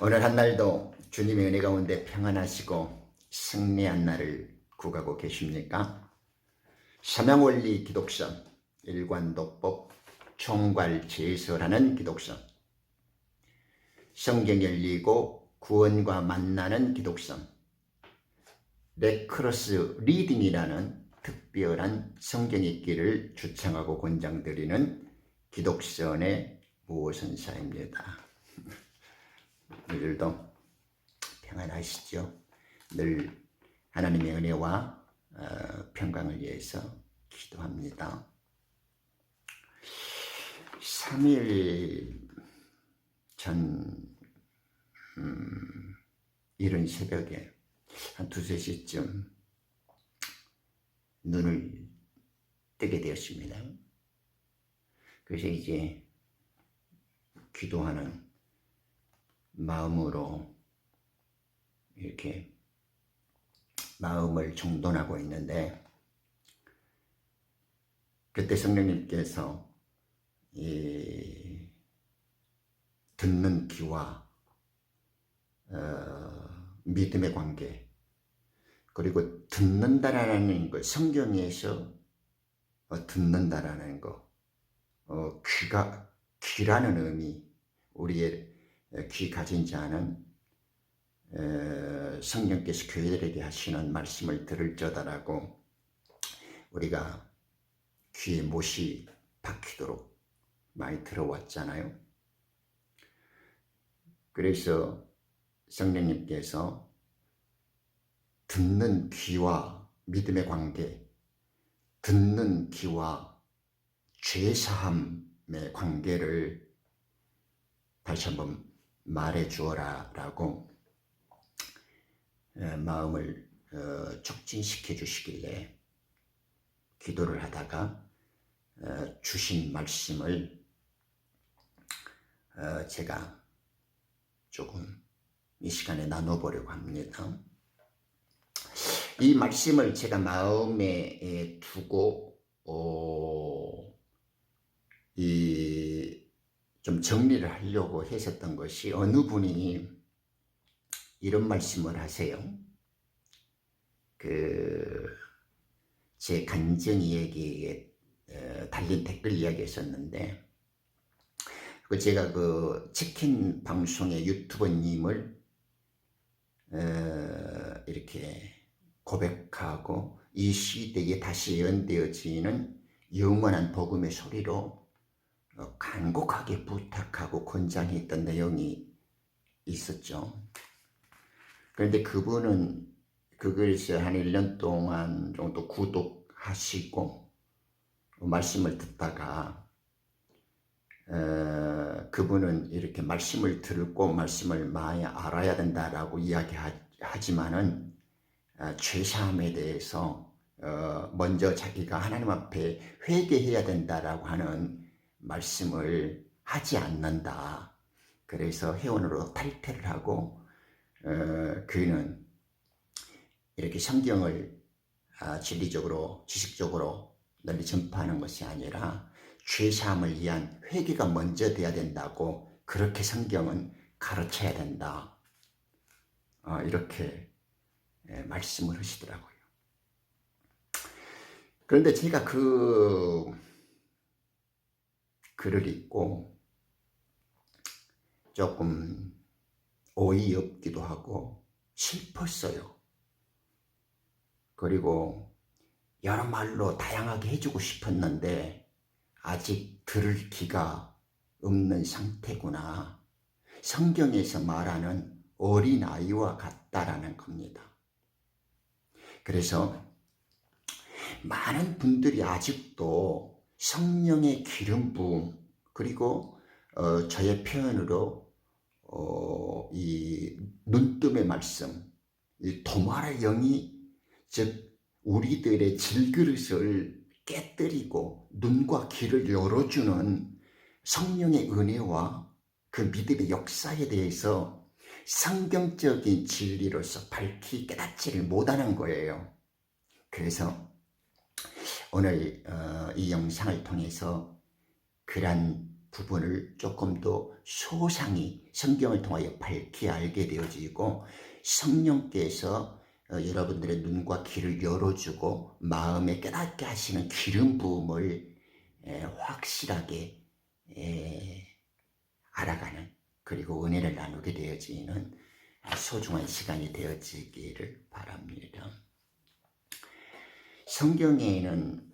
오늘 한 날도 주님의 은혜 가운데 평안하시고 승리한 날을 구가고 계십니까? 삼양원리 기독선, 일관독법, 총괄제설하는 기독선, 성경 열리고 구원과 만나는 기독선, 레크로스 리딩이라는 특별한 성경 읽기를 주창하고 권장드리는 기독선의 무오선사입니다. 오늘도 평안하시죠? 늘 하나님의 은혜와 평강을 위해서 기도합니다. 3일 전 이른 새벽에 한 2-3시쯤 눈을 뜨게 되었습니다. 그래서 이제 기도하는 마음으로 이렇게 마음을 정돈하고 있는데, 그때 성령님께서 이 듣는 귀와 믿음의 관계, 그리고 듣는다라는 것, 성경에서 듣는다라는 것, 귀라는 의미, 우리의 귀 가진 자는 성령께서 교회들에게 하시는 말씀을 들을 저다라고 우리가 귀에 못이 박히도록 많이 들어왔잖아요. 그래서 성령님께서 듣는 귀와 믿음의 관계, 듣는 귀와 죄사함의 관계를 다시 한번 말해 주어라 라고 마음을 촉진시켜 주시길래 기도를 하다가 주신 말씀을 제가 조금 이 시간에 나눠보려고 합니다. 이 말씀을 제가 마음에 두고 좀 정리를 하려고 했었던 것이, 어느 분이 이런 말씀을 하세요. 제 간증 이야기에 달린 댓글 이야기였었는데, 제가 치킨 방송의 유튜버님을 이렇게 고백하고 이 시대에 다시 예언되어지는 영원한 복음의 소리로 간곡하게 부탁하고 권장했던 내용이 있었죠. 그런데 그분은 그것을 한 1년 동안 정도 구독하시고 말씀을 듣다가 그분은 이렇게 말씀을 듣고 말씀을 많이 알아야 된다라고 이야기하지만은 죄사함에 대해서 먼저 자기가 하나님 앞에 회개해야 된다라고 하는 말씀을 하지 않는다. 그래서 회원으로 탈퇴를 하고 그는 이렇게 성경을 진리적으로 지식적으로 널리 전파하는 것이 아니라 죄사함을 위한 회개가 먼저 돼야 된다고, 그렇게 성경은 가르쳐야 된다, 이렇게 말씀을 하시더라고요. 그런데 제가 그 글을 읽고 조금 어이없기도 하고 슬펐어요. 그리고 여러 말로 다양하게 해주고 싶었는데 아직 들을 기가 없는 상태구나. 성경에서 말하는 어린아이와 같다라는 겁니다. 그래서 많은 분들이 아직도 성령의 기름 부음, 그리고 저의 표현으로 이 눈뜸의 말씀, 이 도마의 영이, 즉 우리들의 질그릇을 깨뜨리고 눈과 귀를 열어주는 성령의 은혜와 그 믿음의 역사에 대해서 성경적인 진리로서 밝히 깨닫지를 못하는 거예요. 그래서 오늘 이 영상을 통해서 그러한 부분을 조금 더 소상히 성경을 통하여 밝히 알게 되어지고 성령께서 여러분들의 눈과 귀를 열어주고 마음에 깨닫게 하시는 기름 부음을 확실하게 알아가는, 그리고 은혜를 나누게 되어지는 소중한 시간이 되어지기를 바랍니다. 성경에는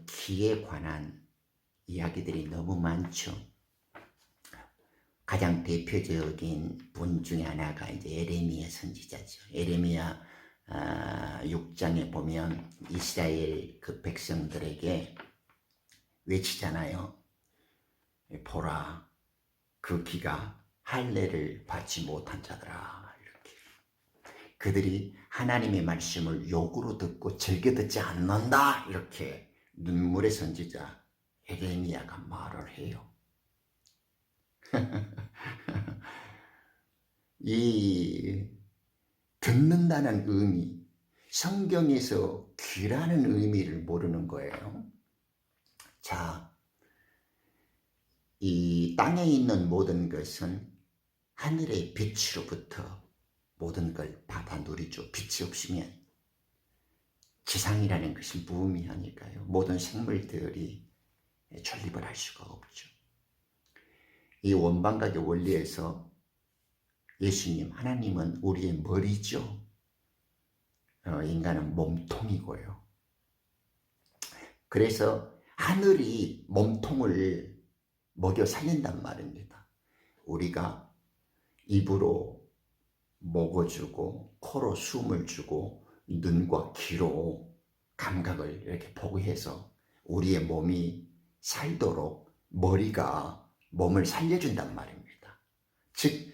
귀에 관한 이야기들이 너무 많죠. 가장 대표적인 분 중에 하나가 이제 에레미야 선지자죠. 에레미야 6장에 보면 이스라엘 그 백성들에게 외치잖아요. 보라, 그 귀가 할례를 받지 못한 자들아. 이렇게 그들이 하나님의 말씀을 욕으로 듣고 즐겨 듣지 않는다. 이렇게 눈물의 선지자 에레미야가 말을 해요. 이 듣는다는 의미, 성경에서 귀라는 의미를 모르는 거예요. 자, 이 땅에 있는 모든 것은 하늘의 빛으로부터 모든 걸 받아 누리죠. 빛이 없으면 지상이라는 것이 무의미하니까요. 모든 생물들이 존립을 할 수가 없죠. 이 원방각의 원리에서 예수님, 하나님은 우리의 머리죠. 인간은 몸통이고요. 그래서 하늘이 몸통을 먹여 살린단 말입니다. 우리가 입으로 먹어주고 코로 숨을 주고 눈과 귀로 감각을 이렇게 포기해서 우리의 몸이 살도록 머리가 몸을 살려준단 말입니다. 즉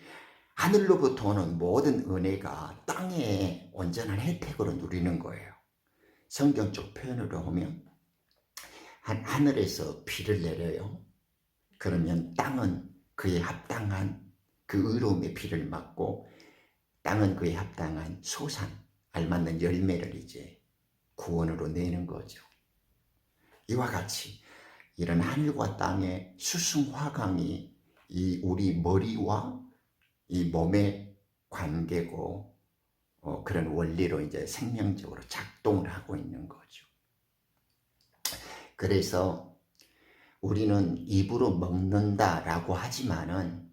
하늘로부터 오는 모든 은혜가 땅에 온전한 혜택으로 누리는 거예요. 성경적 표현으로 보면 하늘에서 비를 내려요. 그러면 땅은 그에 합당한 그 의로움의 비를 맞고 땅은 그에 합당한 소산, 알맞는 열매를 이제 구원으로 내는 거죠. 이와 같이 이런 하늘과 땅의 수승화강이 이 우리 머리와 이 몸의 관계고 그런 원리로 이제 생명적으로 작동을 하고 있는 거죠. 그래서 우리는 입으로 먹는다라고 하지만은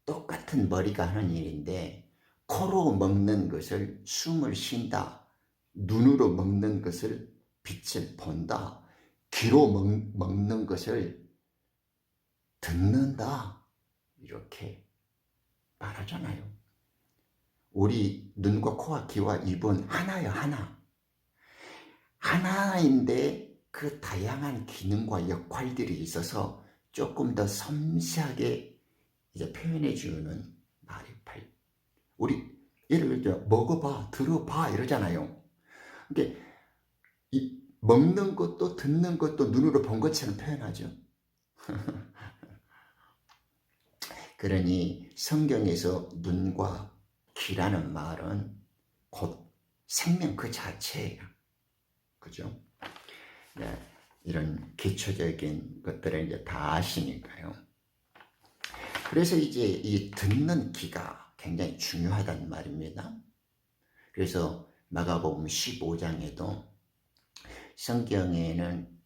똑같은 머리가 하는 일인데 코로 먹는 것을 숨을 쉰다, 눈으로 먹는 것을 빛을 본다, 귀로 먹는 것을 듣는다, 이렇게 말하잖아요. 우리 눈과 코와 귀와 입은 하나요, 하나. 하나인데 그 다양한 기능과 역할들이 있어서 조금 더 섬세하게 이제 표현해 주는 말이 우리 예를 들어 먹어봐, 들어봐 이러잖아요. 그러니까 먹는 것도 듣는 것도 눈으로 본 것처럼 표현하죠. 그러니 성경에서 눈과 귀라는 말은 곧 생명 그 자체예요. 그죠? 네, 이런 기초적인 것들을 이제 다 아시니까요. 그래서 이제 이 듣는 귀가 굉장히 중요하단 말입니다. 그래서 마가복음 15장에도 성경에는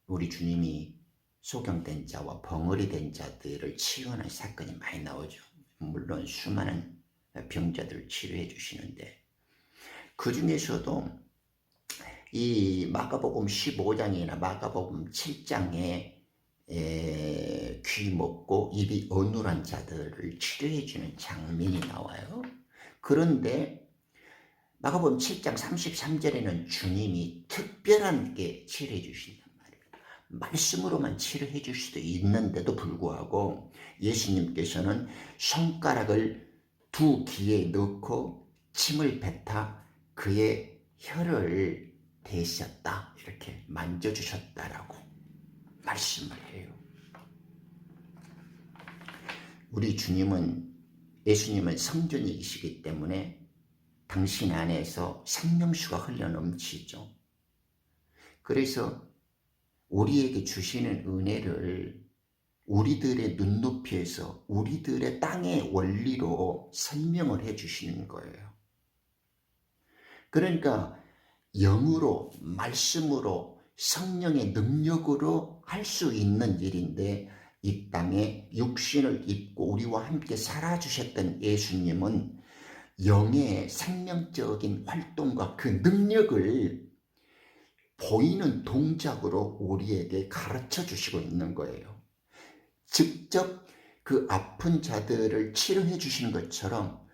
우리 주님이 소경된 자와 벙어리 된 자들을 치유하는 사건이 많이 나오죠. 물론 수많은 병자들을 치료해 주시는데 그 중에서도 이 마가복음 15장이나 마가복음 7장에 귀 먹고 입이 어눌한 자들을 치료해 주는 장면이 나와요. 그런데 마가복음 7장 33절에는 주님이 특별하게 치료해 주신단 말이에요. 말씀으로만 치료해 줄 수도 있는데도 불구하고 예수님께서는 손가락을 두 귀에 넣고 침을 뱉어 그의 혀를 대셨다, 이렇게 만져주셨다라고 말씀을 해요. 우리 예수님은 성전이시기 때문에 당신 안에서 생명수가 흘러넘치죠. 그래서 우리에게 주시는 은혜를 우리들의 눈높이에서 우리들의 땅의 원리로 설명을 해 주시는 거예요. 그러니까 영으로, 말씀으로, 성령의 능력으로 할 수 있는 일인데, 이 땅에 육신을 입고 우리와 함께 살아주셨던 예수님은 영의 생명적인 활동과 그 능력을 보이는 동작으로 우리에게 가르쳐 주시고 있는 거예요. 직접 그 아픈 자들을 치료해 주시는 것처럼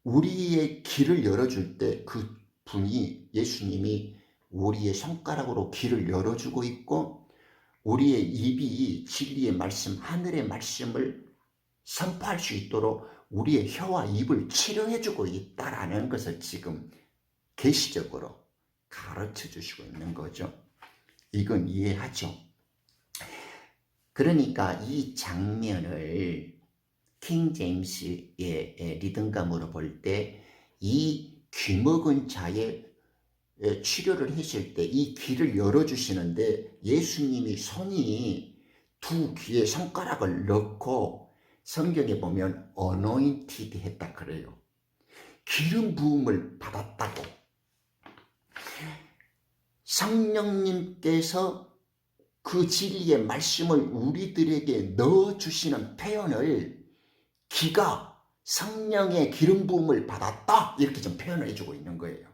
우리의 길을 열어줄 때 그 분이, 예수님이 우리의 손가락으로 길을 열어주고 있고, 우리의 입이 진리의 말씀, 하늘의 말씀을 선포할 수 있도록 우리의 혀와 입을 치료해주고 있다라는 것을 지금 계시적으로 가르쳐 주시고 있는 거죠. 이건 이해하죠? 그러니까 이 장면을 킹 제임스의 리듬감으로 볼 때 이 귀먹은 자의 치료를 했을 때 이 귀를 열어주시는데, 예수님이 손이 두 귀에 손가락을 넣고 성경에 보면 anointed 했다 그래요. 기름 부음을 받았다고. 성령님께서 그 진리의 말씀을 우리들에게 넣어주시는 표현을 귀가 성령의 기름 부음을 받았다 이렇게 좀 표현을 해주고 있는 거예요.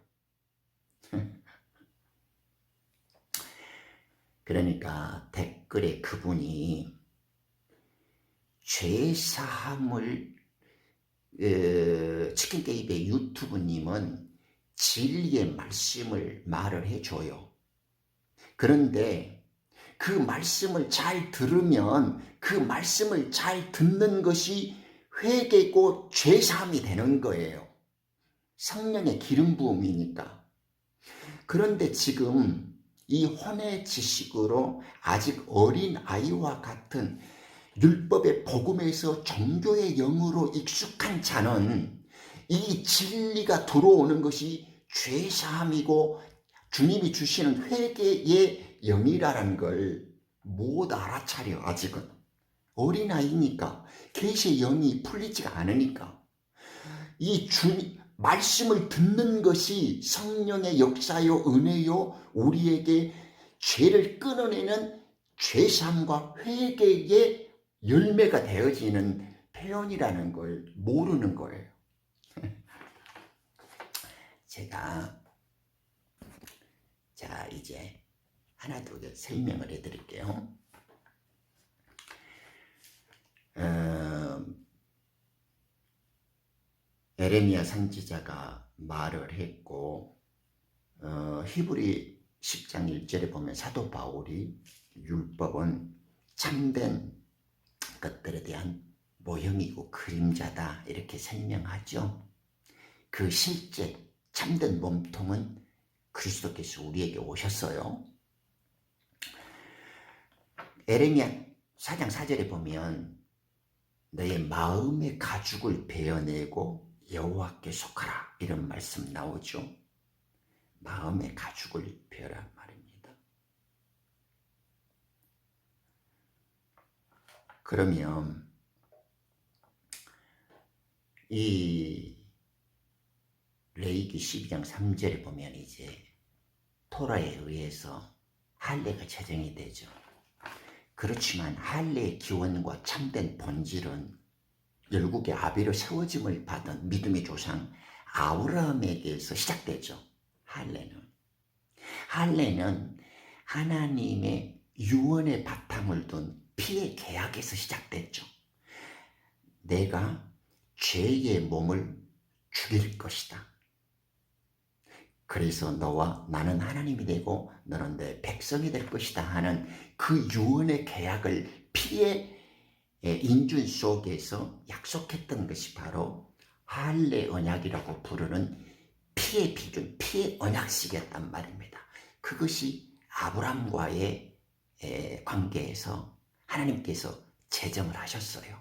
그러니까 댓글에 그분이 죄사함을 치킨게임의 유튜브님은 진리의 말씀을 말을 해줘요. 그런데 그 말씀을 잘 들으면 그 말씀을 잘 듣는 것이 회개고 죄사함이 되는 거예요. 성령의 기름 부음이니까. 그런데 지금 이 혼의 지식으로 아직 어린 아이와 같은 율법의 복음에서 종교의 영으로 익숙한 자는 이 진리가 들어오는 것이 죄사함이고 주님이 주시는 회개의 영이라는 걸 못 알아차려. 아직은 어린아이니까, 계시의 영이 풀리지가 않으니까. 이 말씀을 듣는 것이 성령의 역사요, 은혜요, 우리에게 죄를 끊어내는 죄사함과 회개의 열매가 되어지는 표현이라는 걸 모르는 거예요. 제가 이제 하나 더 설명을 해드릴게요. 에레미야 선지자가 말을 했고, 히브리 10장 1절에 보면 사도 바울이 율법은 참된 것들에 대한 모형이고 그림자다 이렇게 설명하죠. 그 실제 참된 몸통은 그리스도께서 우리에게 오셨어요. 에레미야 4장 4절에 보면 너의 마음의 가죽을 베어내고 여호와께 속하라 이런 말씀 나오죠. 마음의 가죽을 베어란 말입니다. 그러면 이 레위기 12장 3절에 보면 이제 토라에 의해서 할례가 제정이 되죠. 그렇지만 할례의 기원과 참된 본질은 열국의 아비로 세워짐을 받은 믿음의 조상 아브라함에게서 시작되죠. 할례는 하나님의 유언의 바탕을 둔 피의 계약에서 시작됐죠. 내가 죄의 몸을 죽일 것이다. 그래서 너와 나는 하나님이 되고 너는 내 백성이 될 것이다 하는 그 유언의 계약을 피의 인준 속에서 약속했던 것이 바로 할례 언약이라고 부르는 피의 비준, 피의 언약식이었단 말입니다. 그것이 아브람과의 관계에서 하나님께서 제정을 하셨어요.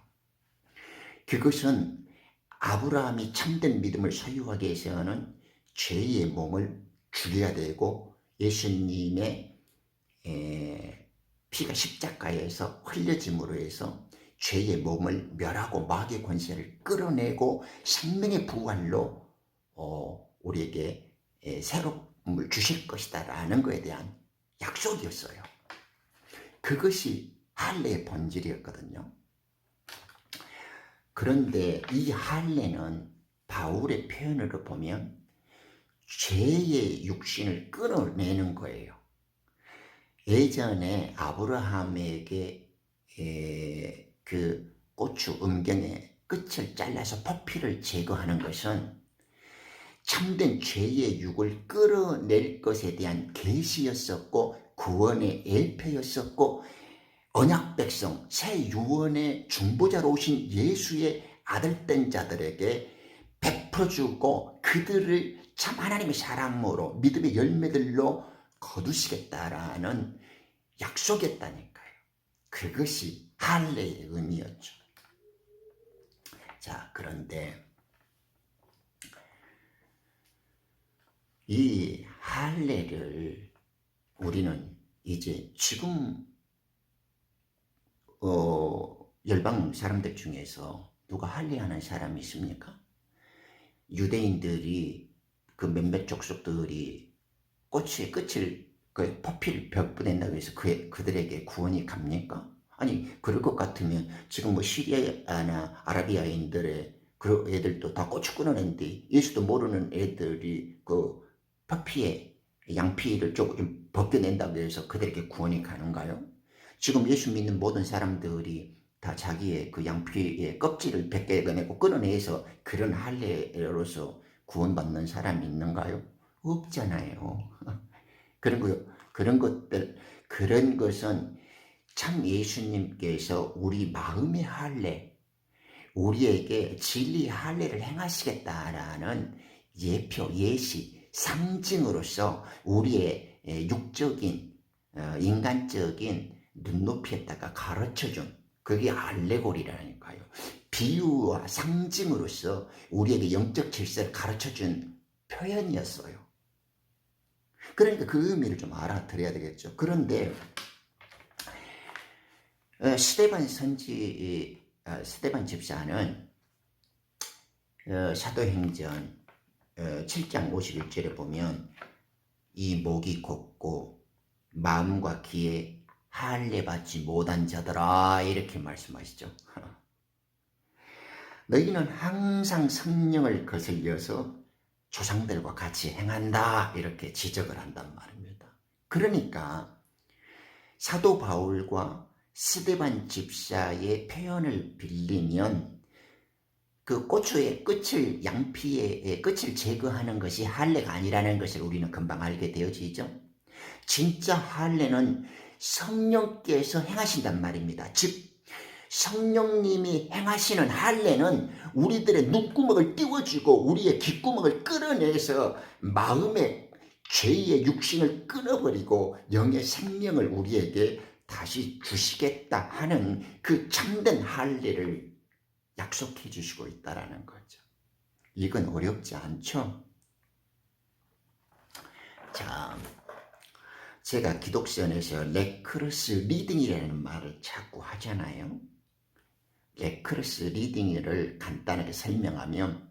그것은 아브라함이 참된 믿음을 소유하기 위해서는 죄의 몸을 죽여야 되고 예수님의 피가 십자가에서 흘려짐으로 해서 죄의 몸을 멸하고 마귀의 권세를 끌어내고 생명의 부활로 우리에게 새로움을 주실 것이다 라는 것에 대한 약속이었어요. 그것이 할례의 본질이었거든요. 그런데 이 할례는 바울의 표현으로 보면 죄의 육신을 끊어내는 거예요. 예전에 아브라함에게 그 고추 음경의 끝을 잘라서 포피를 제거하는 것은 참된 죄의 육을 끌어낼 것에 대한 계시였었고 구원의 예표였었고 언약 백성 새 유언의 중보자로 오신 예수의 아들된 자들에게 베풀어주고 그들을 참 하나님의 사랑으로 믿음의 열매들로 거두시겠다라는 약속이었다니까요. 그것이 할례의 의미였죠. 자, 그런데 이 할례를 우리는 이제 지금 열방 사람들 중에서 누가 할례하는 사람이 있습니까? 유대인들이 그 몇몇 족속들이 꼬치의 끝을 그 포피를 벽보낸다고 해서 그들에게 구원이 갑니까? 아니 그럴 것 같으면 지금 뭐 시리아나 아라비아인들의 그 애들도 다 꼬치 끊어낸데 예수도 모르는 애들이 그 포피의 양피를 조금 벗겨낸다고 해서 그들에게 구원이 가는가요? 지금 예수 믿는 모든 사람들이 다 자기의 그 양피의 껍질을 벗겨내고 끊어내서 그런 할례로서 구원받는 사람이 있는가요? 없잖아요. 그런 것은 참 예수님께서 우리 마음의 할례, 우리에게 진리의 할례를 행하시겠다라는 예표, 예시, 상징으로서 우리의 육적인, 인간적인 눈높이에다가 가르쳐준 그게 알레고리라니까요. 비유와 상징으로서 우리에게 영적 질서를 가르쳐준 표현이었어요. 그러니까 그 의미를 좀 알아들어야 되겠죠. 그런데 스데반 집사는 사도행전 7장 51절에 보면 이 목이 곱고 마음과 귀에 할례 받지 못한 자들아 이렇게 말씀하시죠. 너희는 항상 성령을 거슬려서 조상들과 같이 행한다 이렇게 지적을 한단 말입니다. 그러니까 사도 바울과 스데반 집사의 표현을 빌리면 그 고추의 끝을 양피의 끝을 제거하는 것이 할례가 아니라는 것을 우리는 금방 알게 되어지죠. 진짜 할례는 성령께서 행하신단 말입니다. 즉 성령님이 행하시는 할례는 우리들의 눈구멍을 띄워주고 우리의 귓구멍을 끌어내서 마음의 죄의 육신을 끊어버리고 영의 생명을 우리에게 다시 주시겠다 하는 그 참된 할례를 약속해 주시고 있다는 거죠. 이건 어렵지 않죠? 자, 제가 기독선에서 레크로스 리딩이라는 말을 자꾸 하잖아요. 레크로스 리딩을 간단하게 설명하면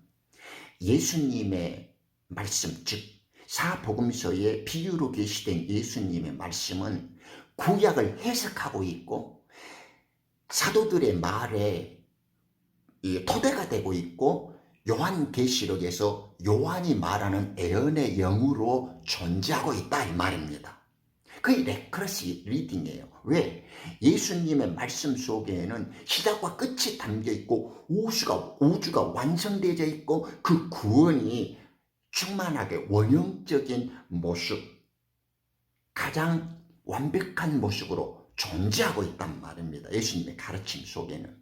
예수님의 말씀, 즉 사복음서의 비유로 계시된 예수님의 말씀은 구약을 해석하고 있고 사도들의 말에 토대가 되고 있고 요한계시록에서 요한이 말하는 애언의 영으로 존재하고 있다 이 말입니다. 그게 레크로스 리딩이에요. 왜? 예수님의 말씀 속에는 시작과 끝이 담겨있고 우주가 완성되어 있고 그 구원이 충만하게 원형적인 모습, 가장 완벽한 모습으로 존재하고 있단 말입니다. 예수님의 가르침 속에는.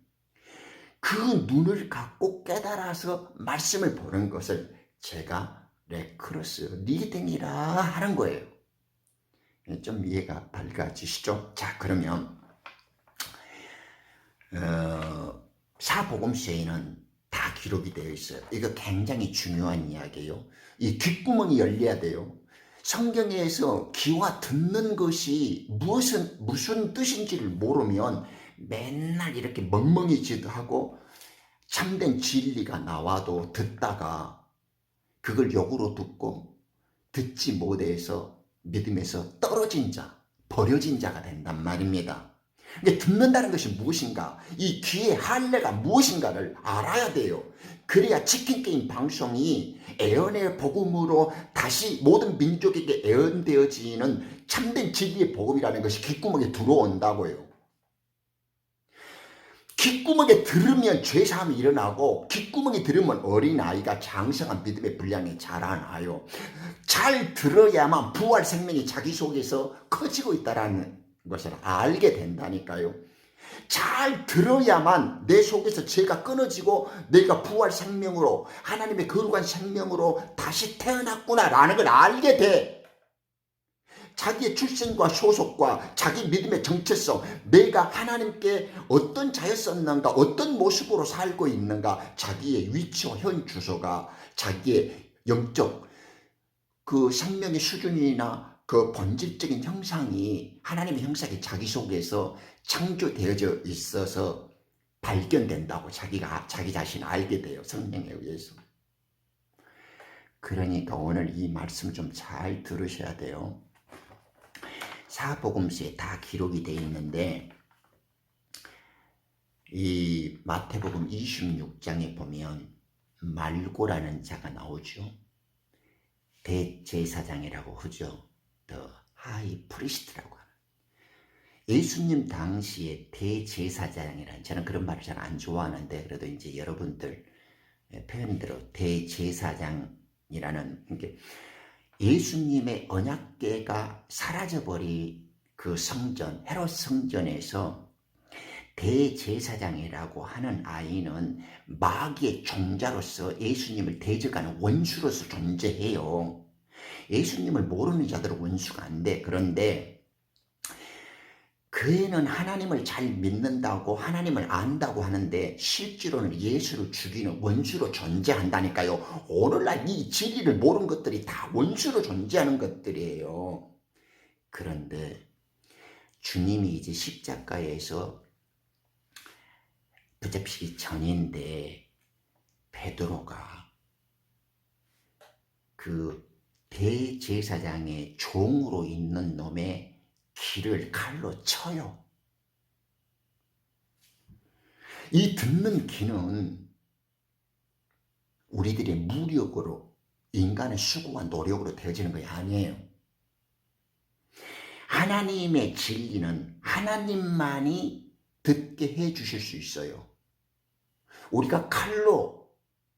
그 눈을 갖고 깨달아서 말씀을 보는 것을 제가 레크로스 리딩이라 하는 거예요. 좀 이해가 밝아지시죠? 자, 그러면 사복음서에는 다 기록이 되어 있어요. 이거 굉장히 중요한 이야기예요. 이 귓구멍이 열려야 돼요. 성경에서 귀와 듣는 것이 무슨 뜻인지를 모르면 맨날 이렇게 멍멍이지도 하고 참된 진리가 나와도 듣다가 그걸 역으로 듣고 듣지 못해서 믿음에서 떨어진 자, 버려진 자가 된단 말입니다. 듣는다는 것이 무엇인가, 이 귀의 할례가 무엇인가를 알아야 돼요. 그래야 치킨게임 방송이 애언의 복음으로 다시 모든 민족에게 애언되어지는 참된 진리의 복음이라는 것이 귓구멍에 들어온다고요. 귓구멍에 들으면 죄사함이 일어나고, 귓구멍에 들으면 어린아이가 장성한 믿음의 분량이 자라나요. 잘 들어야만 부활 생명이 자기 속에서 커지고 있다는 것을 알게 된다니까요. 잘 들어야만 내 속에서 죄가 끊어지고 내가 부활 생명으로, 하나님의 거룩한 생명으로 다시 태어났구나라는 걸 알게 돼. 자기의 출생과 소속과 자기 믿음의 정체성, 내가 하나님께 어떤 자였었는가, 어떤 모습으로 살고 있는가, 자기의 위치와 현 주소가, 자기의 영적 그 생명의 수준이나 그 본질적인 형상이, 하나님의 형상이 자기 속에서 창조되어져 있어서 발견된다고 자기 자신을 알게 돼요. 성령에 의해서. 그러니까 오늘 이 말씀 좀 잘 들으셔야 돼요. 사복음서에 다 기록이 되어 있는데, 이 마태복음 26장에 보면 말고라는 자가 나오죠. 대제사장이라고 하죠. 더 하이 프리스트라고 하는. 예수님 당시에 대제사장이라는, 저는 그런 말을 잘 안 좋아하는데 그래도 이제 여러분들 표현대로 대제사장이라는 게, 예수님의 언약궤가 사라져버린 그 성전, 헤롯 성전에서 대제사장이라고 하는 아이는 마귀의 종자로서 예수님을 대적하는 원수로서 존재해요. 예수님을 모르는 자들은 원수가 안 돼. 그런데 그 애는 하나님을 잘 믿는다고, 하나님을 안다고 하는데 실제로는 예수를 죽이는 원수로 존재한다니까요. 오늘날 이 진리를 모르는 것들이 다 원수로 존재하는 것들이에요. 그런데 주님이 이제 십자가에서 붙잡히기 전인데, 베드로가 그 대제사장의 종으로 있는 놈의 귀를 칼로 쳐요. 이 듣는 귀는 우리들의 무력으로, 인간의 수고와 노력으로 되어지는 것이 아니에요. 하나님의 진리는 하나님만이 듣게 해 주실 수 있어요. 우리가 칼로,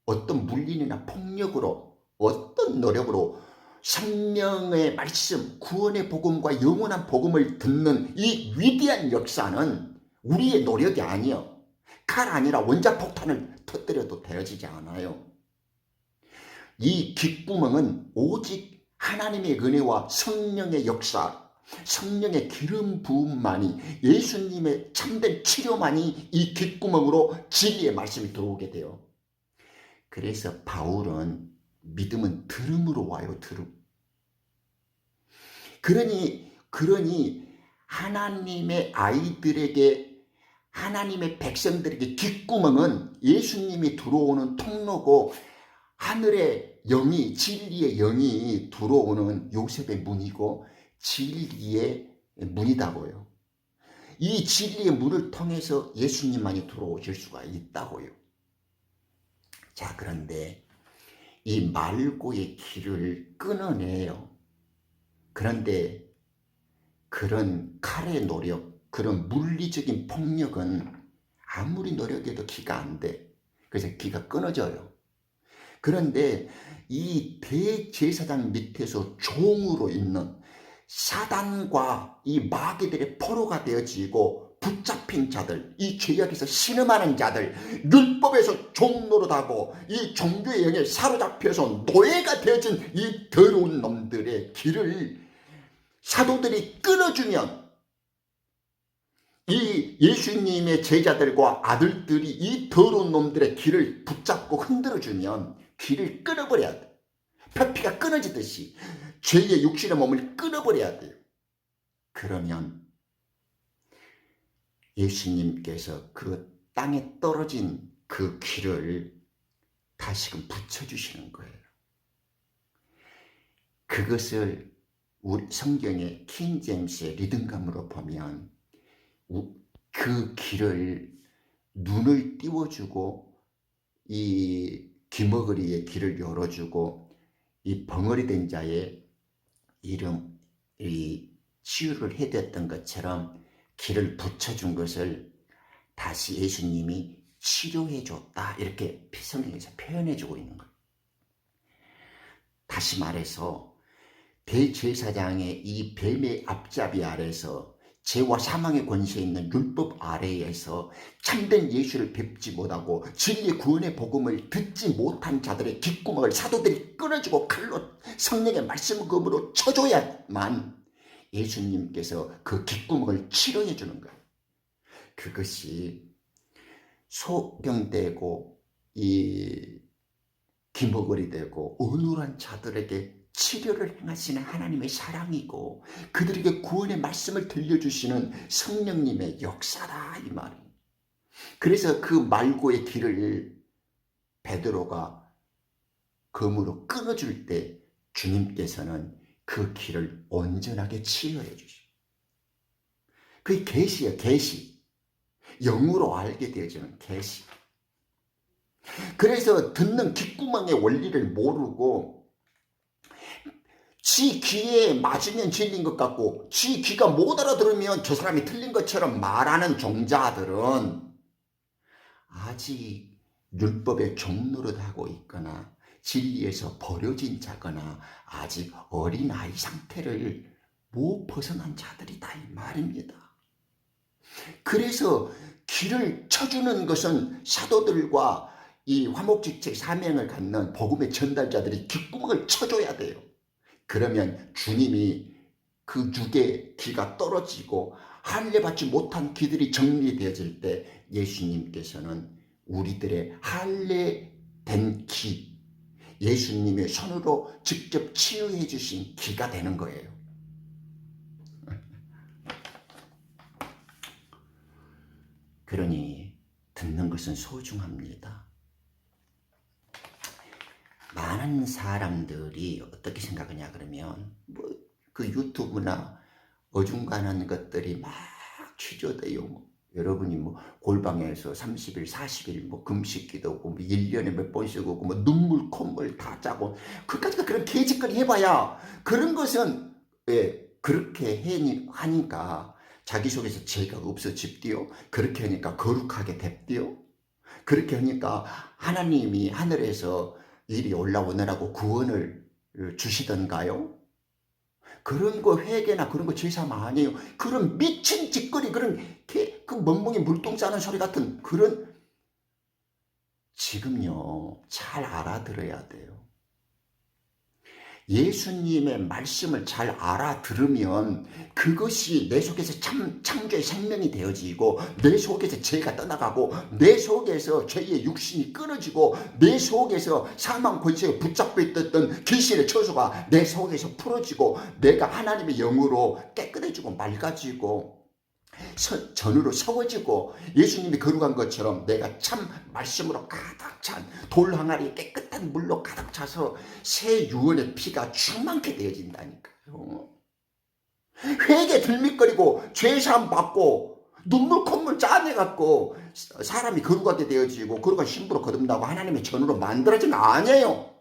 어떤 물리나 폭력으로, 어떤 노력으로 생명의 말씀, 구원의 복음과 영원한 복음을 듣는 이 위대한 역사는 우리의 노력이 아니요. 칼 아니라 원자폭탄을 터뜨려도 되어지지 않아요. 이 귓구멍은 오직 하나님의 은혜와 성령의 역사, 성령의 기름 부음만이, 예수님의 참된 치료만이 이 귓구멍으로 진리의 말씀이 들어오게 돼요. 그래서 바울은 믿음은 들음으로 와요. 들음. 그러니 하나님의 아이들에게, 하나님의 백성들에게 귓구멍은 예수님이 들어오는 통로고, 하늘의 영이, 진리의 영이 들어오는 요셉의 문이고 진리의 문이다고요. 이 진리의 문을 통해서 예수님만이 들어오실 수가 있다고요. 자, 그런데 이 말고의 길을 끊어내요. 그런데 그런 칼의 노력, 그런 물리적인 폭력은 아무리 노력해도 귀가 안 돼. 그래서 귀가 끊어져요. 그런데 이 대제사장 밑에서 종으로 있는 사단과 이 마귀들의 포로가 되어지고 붙잡힌 자들, 이 죄악에서 신음하는 자들, 율법에서 종노릇하고 이 종교의 영에 사로잡혀서 노예가 되어진 이 더러운 놈들의 길을 사도들이 끊어주면, 이 예수님의 제자들과 아들들이 이 더러운 놈들의 길을 붙잡고 흔들어주면 길을 끊어버려야 돼. 표피가 끊어지듯이 죄의 육신의 몸을 끊어버려야 돼요. 그러면 예수님께서 그 땅에 떨어진 그 귀를 다시금 붙여주시는 거예요. 그것을 우리 성경의 킹 제임스의 리듬감으로 보면 그 귀를 눈을 띄워주고 이 귀머거리의 귀를 열어주고 이 벙어리 된 자의 이 치유를 해드렸던 것처럼 귀를 붙여준 것을 다시 예수님이 치료해줬다 이렇게 성경에서 표현해주고 있는 거예요. 다시 말해서 대제사장의 이 뱀의 앞잡이 아래서 죄와 사망의 권세에 있는 율법 아래에서 참된 예수를 뵙지 못하고 진리의 구원의 복음을 듣지 못한 자들의 귓구멍을 사도들이 끊어주고 칼로 성령의 말씀금으로 쳐줘야만 예수님께서 그 귓구멍을 치료해 주는 거예요. 그것이 소경되고 이 기머거리 되고 어눌한 자들에게 치료를 행하시는 하나님의 사랑이고 그들에게 구원의 말씀을 들려주시는 성령님의 역사다 이 말이에요. 그래서 그 말고의 길을 베드로가 검으로 끊어줄 때 주님께서는 그 길을 온전하게 치유해 주시고 그게 계시예요. 계시. 영으로 알게 되어지는 계시. 그래서 듣는 귓구멍의 원리를 모르고 지 귀에 맞으면 진리인 것 같고 지 귀가 못 알아들으면 저 사람이 틀린 것처럼 말하는 종자들은 아직 율법의 종노릇하고 있거나 진리에서 버려진 자거나 아직 어린아이 상태를 못 벗어난 자들이다 이 말입니다. 그래서 귀를 쳐주는 것은 사도들과 이 화목직책 사명을 갖는 복음의 전달자들이 귓구멍을 쳐줘야 돼요. 그러면 주님이 그 육의 귀가 떨어지고 할례받지 못한 귀들이 정리되어질 때 예수님께서는 우리들의 할례된 귀, 예수님의 손으로 직접 치유해 주신 귀가 되는 거예요. 그러니 듣는 것은 소중합니다. 많은 사람들이 어떻게 생각하냐 그러면 뭐 그 유튜브나 어중간한 것들이 막 취조돼요. 여러분이 뭐 골방에서 30일 40일 뭐 금식기도 하고 뭐 1년에 몇 번씩 오고 뭐 눈물 콧물 다 짜고 그까지가 그런 개짓거리 해봐야 그런 것은 그렇게 하니까 자기 속에서 죄가 없어집디요. 그렇게 하니까 거룩하게 됐디요. 그렇게 하니까 하나님이 하늘에서 일이 올라오느라고 구원을 주시던가요? 그런 거 회개나 그런 거 제삼 아니에요. 그런 미친 짓거리 그런 그 멍멍이 물똥 싸는 소리 같은 그런 지금요 잘 알아들어야 돼요. 예수님의 말씀을 잘 알아들으면 그것이 내 속에서 창조의 생명이 되어지고 내 속에서 죄가 떠나가고 내 속에서 죄의 육신이 끊어지고 내 속에서 사망 권세에 붙잡혀 있던 귀신의 처소가 내 속에서 풀어지고 내가 하나님의 영으로 깨끗해지고 맑아지고 전으로 세워지고 예수님이 거룩한 것처럼 내가 참 말씀으로 가득 찬 돌 항아리 깨끗한 물로 가득 차서 새 유언의 피가 충만케 되어진다니까요. 회개 들밋거리고 죄사함 받고 눈물 콧물 짜내갖고 사람이 거룩하게 되어지고 거룩한 신부로 거듭나고 하나님의 전으로 만들어진 거 아니에요.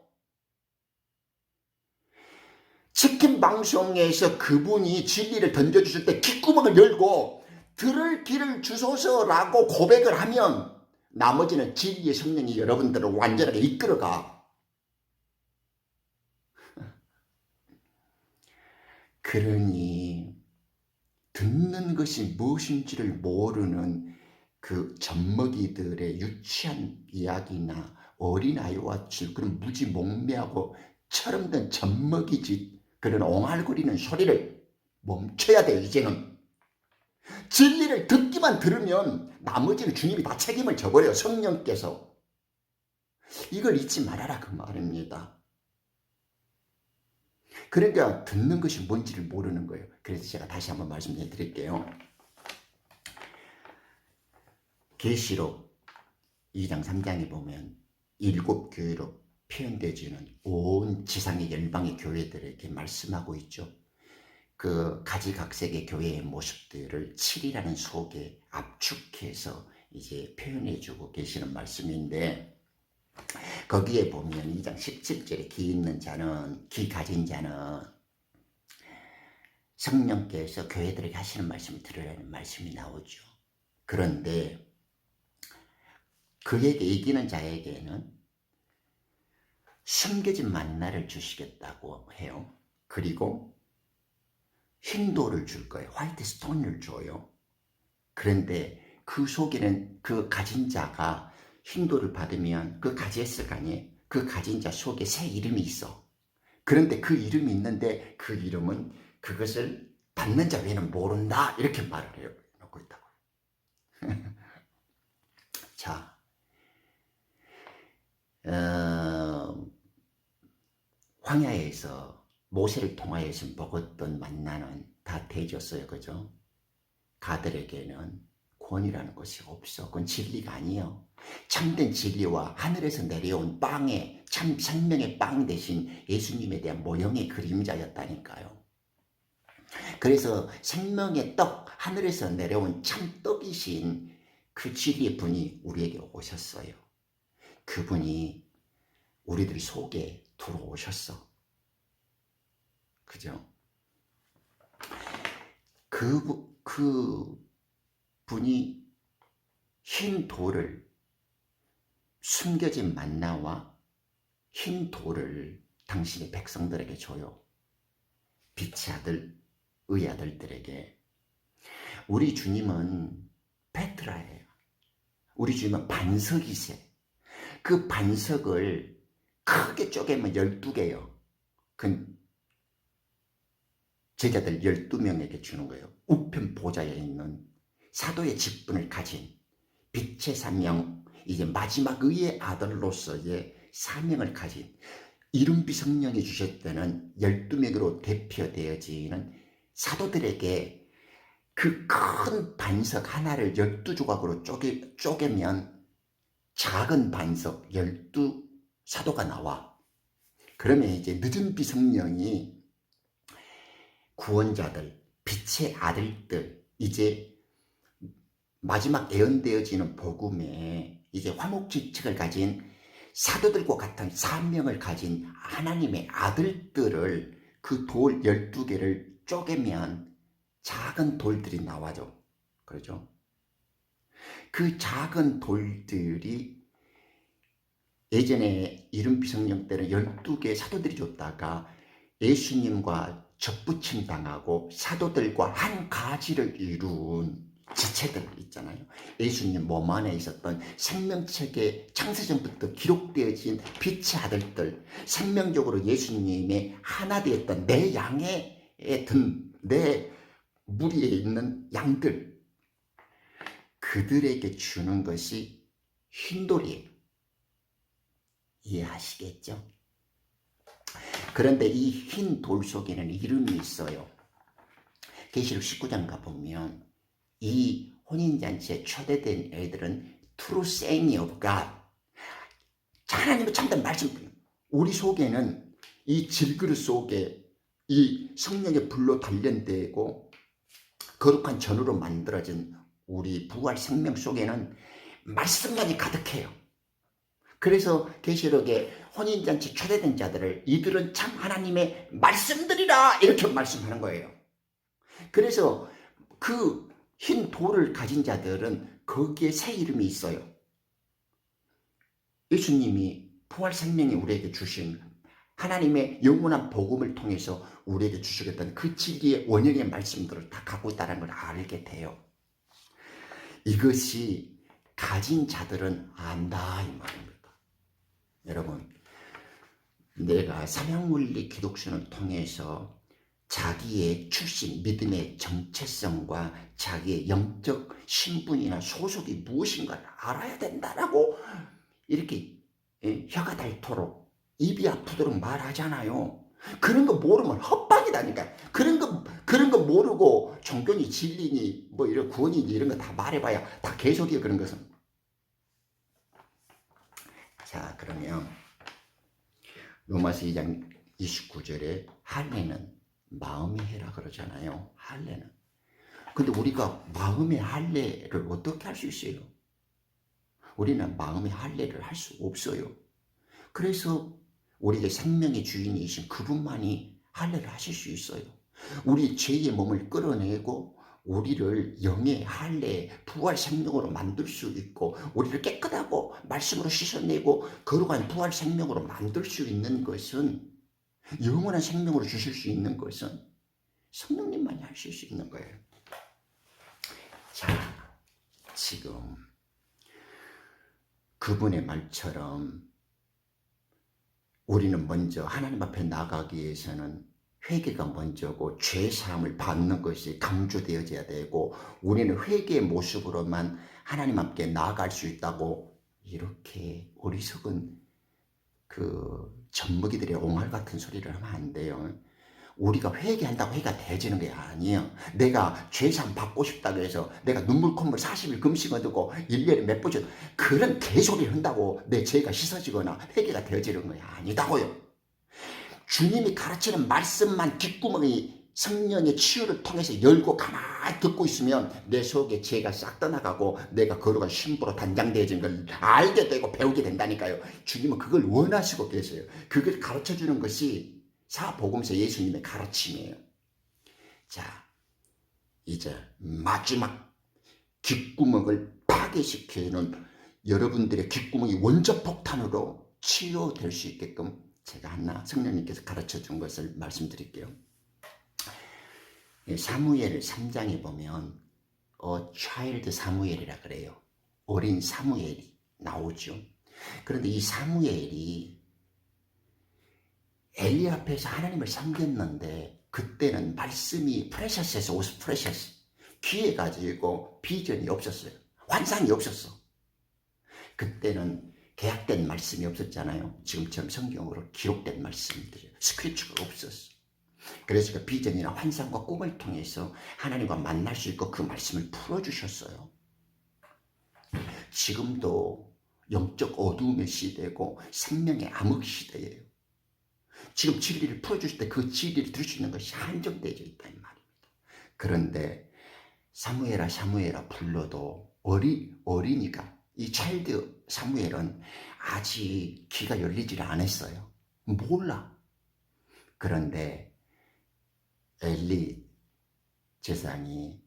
치킨 방송에서 그분이 진리를 던져주실 때 귓구멍을 열고 들을 길을 주소서라고 고백을 하면 나머지는 진리의 성령이 여러분들을 완전하게 이끌어가. 그러니 듣는 것이 무엇인지를 모르는 그 젖먹이들의 유치한 이야기나 어린아이와 그런 무지 목매하고 철없는 젖먹이짓 그런 옹알거리는 소리를 멈춰야 돼요. 이제는 진리를 듣기만 들으면 나머지는 주님이 다 책임을 져버려요. 성령께서. 이걸 잊지 말아라 그 말입니다. 그러니까 듣는 것이 뭔지를 모르는 거예요. 그래서 제가 다시 한번 말씀해 드릴게요. 계시록 2장 3장에 보면 7교회로 표현되지는 온 지상의 열방의 교회들에게 말씀하고 있죠. 그 가지각색의 교회의 모습들을 7이라는 속에 압축해서 이제 표현해주고 계시는 말씀인데, 거기에 보면 2장 17절에 기 있는 자는, 기 가진 자는 성령께서 교회들에게 하시는 말씀을 들으라는 말씀이 나오죠. 그런데 그에게 이기는 자에게는 숨겨진 만나를 주시겠다고 해요. 그리고 흰 돌을 줄 거예요. 화이트 스톤을 줘요. 그런데 그 속에는 그 가진 자가 흰 돌을 받으면 그 가졌을 거 아니에요. 그 가진 자 속에 새 이름이 있어. 그런데 그 이름이 있는데 그 이름은 그것을 받는 자 외에는 모른다. 이렇게 말을 해요. 놓고 있다고. 자, 황야에서 모세를 통하여서 먹었던 만나는 다 되졌어요. 그죠? 가들에게는 권이라는 것이 없어. 그건 진리가 아니에요. 참된 진리와 하늘에서 내려온 빵의 참 생명의 빵 대신 예수님에 대한 모형의 그림자였다니까요. 그래서 생명의 떡, 하늘에서 내려온 참떡이신 그 진리의 분이 우리에게 오셨어요. 그분이 우리들 속에 들어오셨어. 그죠? 그 분이 흰 돌을, 숨겨진 만나와 흰 돌을 당신의 백성들에게 줘요. 빛의 아들, 의 아들들에게. 우리 주님은 페트라예요. 우리 주님은 반석이세요. 그 반석을 크게 쪼개면 12개요. 그 제자들 12명에게 주는 거예요. 우편 보좌에 있는 사도의 직분을 가진 빛의 사명, 이제 마지막 의의 아들로서의 사명을 가진 이른비 성령이 주셨다는 12명으로 대표되어지는 사도들에게 그 큰 반석 하나를 12조각으로 쪼개면 작은 반석 12사도가 나와. 그러면 이제 늦은 비 성령이 구원자들, 빛의 아들들, 이제 마지막 예언되어지는 복음에 이제 화목지책을 가진 사도들과 같은 사명을 가진 하나님의 아들들을 그 돌 12개를 쪼개면 작은 돌들이 나와죠. 그렇죠? 그 작은 돌들이 예전에 이른비 성령 때는 12개 사도들이 줬다가 예수님과 접붙임 당하고 사도들과 한 가지를 이룬 지체들 있잖아요. 예수님 몸 안에 있었던 생명책에 창세전부터 기록되어진 빛의 아들들, 생명적으로 예수님의 하나 되었던 내 양에 든 내 무리에 있는 양들, 그들에게 주는 것이 흰돌이에요. 이해하시겠죠? 그런데 이 흰 돌 속에는 이름이 있어요. 계시록 19장 가보면 이 혼인잔치에 초대된 애들은 True Saint of God, 하나님의 참된 말씀, 우리 속에는 이 질그릇 속에 이 성령의 불로 단련되고 거룩한 전으로 만들어진 우리 부활 생명 속에는 말씀만이 가득해요. 그래서 계시록에 혼인잔치 초대된 자들을 이들은 참 하나님의 말씀들이라 이렇게 말씀하는 거예요. 그래서 그 흰 돌을 가진 자들은 거기에 새 이름이 있어요. 예수님이 부활 생명이 우리에게 주신 하나님의 영원한 복음을 통해서 우리에게 주시겠다는 그 진리의 원형의 말씀들을 다 갖고 있다는 걸 알게 돼요. 이것이 가진 자들은 안다 이 말입니다. 여러분, 내가 삼형물리 기독신을 통해서 자기의 출신, 믿음의 정체성과 자기의 영적 신분이나 소속이 무엇인가를 알아야 된다라고 이렇게 혀가 닳도록 입이 아프도록 말하잖아요. 그런 거 모르면 헛방이다니까. 그런 거 모르고 종교니 진리니 뭐 이런 구원이니 이런 거 다 말해봐야 다 개소리야, 그런 것은. 자, 그러면 로마서 2장 29절에 할례는 마음이 해라 그러잖아요. 할례는. 근데 우리가 마음의 할례를 어떻게 할 수 있어요? 우리는 마음의 할례를 할 수 없어요. 그래서 우리의 생명의 주인이신 그분만이 할례를 하실 수 있어요. 우리 죄의 몸을 끌어내고 우리를 영의 할례, 부활 생명으로 만들 수 있고 우리를 깨끗하고 말씀으로 씻어내고 거룩한 부활 생명으로 만들 수 있는 것은, 영원한 생명으로 주실 수 있는 것은 성령님만이 하실 수 있는 거예요. 자, 지금 그분의 말처럼 우리는 먼저 하나님 앞에 나가기 위해서는 회개가 먼저고 죄사함을 받는 것이 강조되어져야 되고, 우리는 회개의 모습으로만 하나님 앞에 나아갈 수 있다고 이렇게 어리석은 젖먹이들의 옹알 같은 소리를 하면 안 돼요. 우리가 회개한다고 회개가 되어지는 게 아니에요. 내가 죄사함 받고 싶다고 해서 내가 눈물 콧물 40일 금식을 두고 1년에 몇 번씩 그런 개소리를 한다고 내 죄가 씻어지거나 회개가 되어지는 게 아니다고요. 주님이 가르치는 말씀만 귓구멍이 성령의 치유를 통해서 열고 가만히 듣고 있으면 내 속에 죄가 싹 떠나가고 내가 거룩한 신부로 단장되어진 걸 알게 되고 배우게 된다니까요. 주님은 그걸 원하시고 계세요. 그걸 가르쳐주는 것이 사복음서 예수님의 가르침이에요. 자, 이제 마지막 귓구멍을 파괴시키는 여러분들의 귓구멍이 원자폭탄으로 치유될 수 있게끔 제가 하나 성령님께서 가르쳐준 것을 말씀드릴게요. 사무엘 3장에 보면 child 사무엘이라 그래요. 어린 사무엘이 나오죠. 그런데 이 사무엘이 엘리 앞에서 하나님을 섬겼는데 그때는 말씀이 프레셔스에서 오스 프레셔스, 귀해가지고 비전이 없었어요. 환상이 없었어. 그때는 계약된 말씀이 없었잖아요. 지금처럼 성경으로 기록된 말씀들이 스크립처가 없었어. 그래서 그 비전이나 환상과 꿈을 통해서 하나님과 만날 수 있고 그 말씀을 풀어주셨어요. 지금도 영적 어두움의 시대고 생명의 암흑 시대예요. 지금 진리를 풀어주실 때 그 진리를 들을 수 있는 것이 한정되어 있다는 말입니다. 그런데 사무엘아 사무엘아 불러도 어리니까 이 차일드 사무엘은 아직 귀가 열리질 않았어요. 몰라. 그런데 엘리 제사장이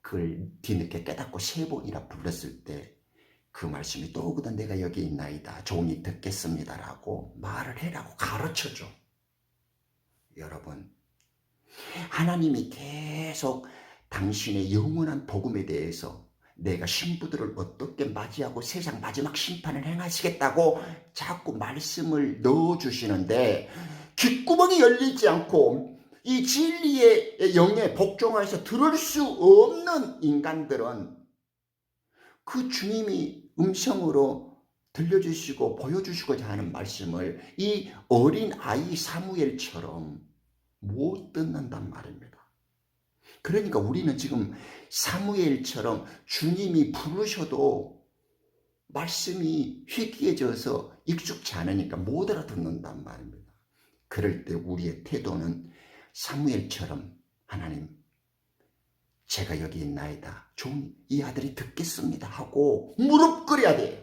그걸 뒤늦게 깨닫고 3번이나 불렀을 때 그 말씀이 또 오거든 내가 여기 있나이다. 종이 듣겠습니다라고 말을 해라고 가르쳐줘. 여러분, 하나님이 계속 당신의 영원한 복음에 대해서 내가 신부들을 어떻게 맞이하고 세상 마지막 심판을 행하시겠다고 자꾸 말씀을 넣어주시는데 귓구멍이 열리지 않고 이 진리의 영에 복종해서 들을 수 없는 인간들은 그 주님이 음성으로 들려주시고 보여주시고자 하는 말씀을 이 어린 아이 사무엘처럼 못 듣는단 말입니다. 그러니까 우리는 지금 사무엘처럼 주님이 부르셔도 말씀이 희귀해져서 익숙치 않으니까 못 알아듣는단 말입니다. 그럴 때 우리의 태도는 사무엘처럼 하나님 제가 여기 있나이다. 좀 이 아들이 듣겠습니다 하고 무릎 꿇어야 돼요.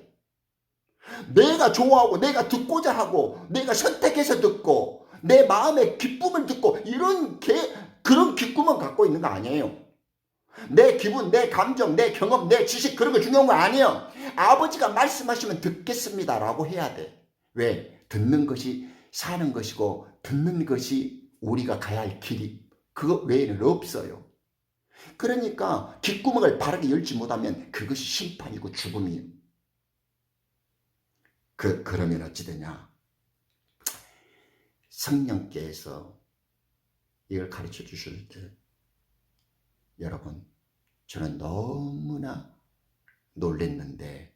내가 좋아하고 내가 듣고자 하고 내가 선택해서 듣고 내 마음의 기쁨을 듣고 그런 기쁨은 갖고 있는 거 아니에요. 내 기분, 내 감정, 내 경험, 내 지식 그런 거 중요한 거 아니에요. 아버지가 말씀하시면 듣겠습니다라고 해야 돼. 왜? 듣는 것이 사는 것이고 듣는 것이 우리가 가야 할 길이 그거 외에는 없어요. 그러니까 귓구멍을 바르게 열지 못하면 그것이 심판이고 죽음이에요. 그러면 어찌 되냐? 성령께서 이걸 가르쳐 주실 때 여러분 저는 너무나 놀랬는데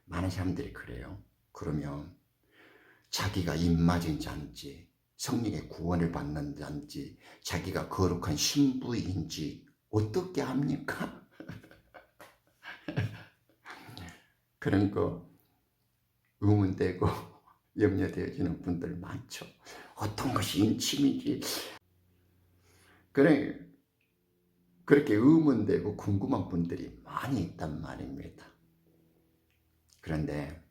많은 사람들이 그래요. 그러면 자기가 입맞은 잔지 성령의 구원을 받는 자인지 자기가 거룩한 신부인지 어떻게 합니까? 그런 거 의문되고 염려되어지는 분들 많죠. 어떤 것이 인침인지 그렇게 의문되고 궁금한 분들이 많이 있단 말입니다. 그런데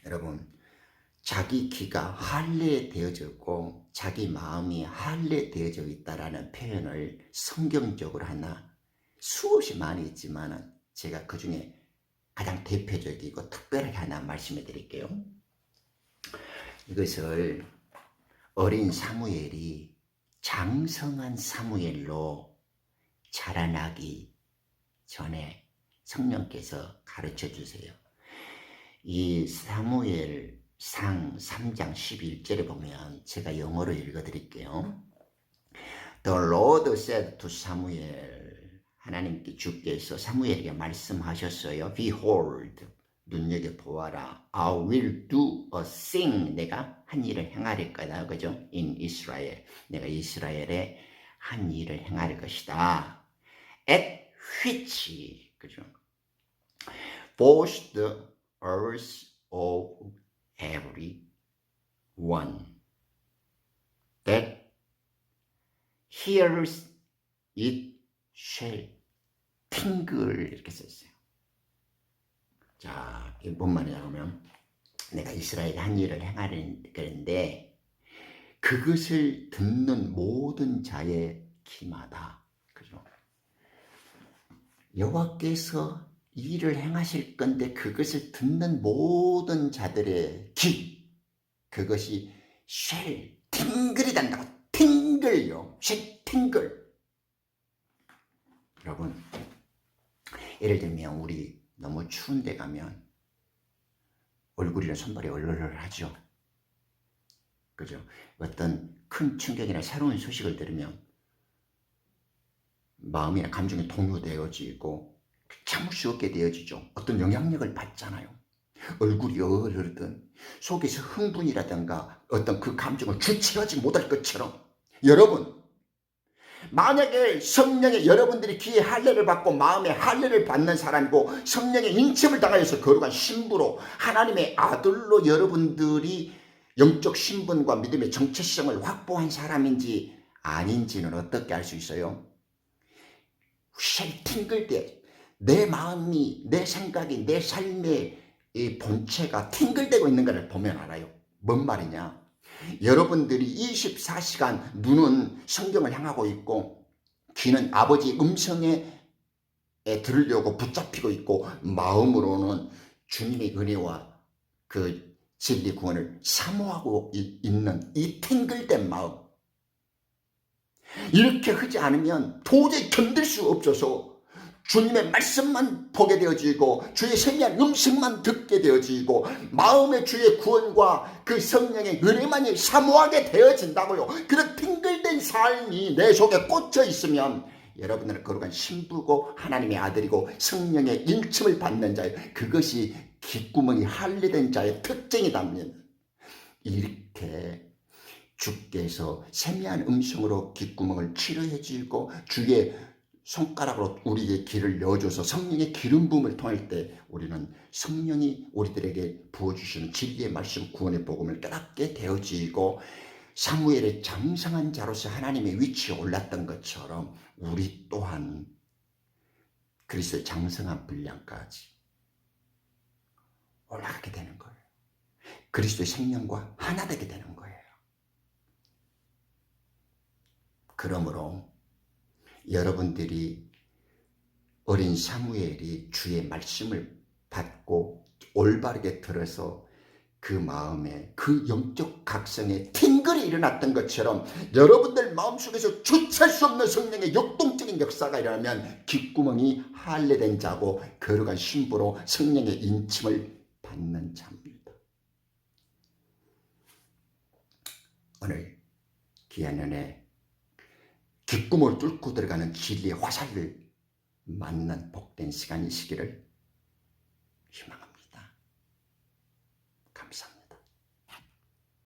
여러분, 자기 기가 할례되어졌고 자기 마음이 할례되어져 있다라는 표현을 성경적으로 하나 수없이 많이 있지만 제가 그 중에 가장 대표적이고 특별하게 하나 말씀해 드릴게요. 이것을 어린 사무엘이 장성한 사무엘로 자라나기 전에 성령께서 가르쳐 주세요. 이 사무엘상 3장 11절에 보면 제가 영어로 읽어 드릴게요. The Lord said to Samuel, 하나님께 주께서 사무엘에게 말씀하셨어요. Behold, 눈여겨보아라. I will do a thing. 내가 한 일을 행할 거다. 그죠? In Israel. 내가 이스라엘에 한 일을 행할 것이다. At which, 그죠? both the earth of every one that hears it shall tingle. 이렇게 썼어요. 자, 이게 뭔 말이냐면 내가 이스라엘에 한 일을 행하려는 그런데 그것을 듣는 모든 자의 귀마다, 그죠? 여호와께서 이 일을 행하실 건데 그것을 듣는 모든 자들의 귀, 그것이 쉘 팅글이 단다고. 팅글요. 쉘 팅글. 여러분, 예를 들면 우리 너무 추운 데 가면 얼굴이나 손발이 얼얼하죠. 그죠? 어떤 큰 충격이나 새로운 소식을 들으면 마음이나 감정이 동요되어지고 참을 수 없게 되어지죠. 어떤 영향력을 받잖아요. 얼굴이 얼얼하든 속에서 흥분이라든가 어떤 그 감정을 주체하지 못할 것처럼. 여러분, 만약에 성령의 여러분들이 귀에 할례를 받고 마음에 할례를 받는 사람이고 성령의 인침을 당하여서 거룩한 신부로 하나님의 아들로 여러분들이 영적 신분과 믿음의 정체성을 확보한 사람인지 아닌지는 어떻게 알 수 있어요? 쉘 팅글대. 내 마음이, 내 생각이, 내 삶의 이 본체가 팅글대고 있는 것을 보면 알아요. 뭔 말이냐? 여러분들이 24시간 눈은 성경을 향하고 있고 귀는 아버지 음성에 들으려고 붙잡히고 있고 마음으로는 주님의 은혜와 그 진리 구원을 사모하고 있는 이 팅글된 마음, 이렇게 하지 않으면 도저히 견딜 수 없어서 주님의 말씀만 보게 되어지고 주의 생명한 음성만 듣게 되어지고 마음의 주의 구원과 그 성령의 은혜만이 사모하게 되어진다고요. 그런 팅글된 삶이 내 속에 꽂혀 있으면 여러분들은 거룩한 신부고 하나님의 아들이고 성령의 인침을 받는 자예요. 그것이 귓구멍이 할례된 자의 특징이답니다. 이렇게 주께서 세미한 음성으로 귓구멍을 치료해 주고 주의 손가락으로 우리의 귀를 여줘서 성령의 기름 부음을 통할 때 우리는 성령이 우리들에게 부어주시는 진리의 말씀 구원의 복음을 깨닫게 되어지고 사무엘의 장성한 자로서 하나님의 위치에 올랐던 것처럼 우리 또한 그리스도의 장성한 분량까지 올라가게 되는 거예요. 그리스도의 생명과 하나 되게 되는 거예요. 그러므로 여러분들이 어린 사무엘이 주의 말씀을 받고 올바르게 들어서 그 마음에 그 영적 각성에 팅글이 일어났던 것처럼 여러분들 마음속에서 주체할 수 없는 성령의 역동적인 역사가 일어나면 귓구멍이 할례된 자고 거룩한 신부로 성령의 인침을 받는 자입니다. 오늘 귀한 은혜, 귓구멍을 뚫고 들어가는 진리의 화살을 맞는 복된 시간이시기를 희망합니다.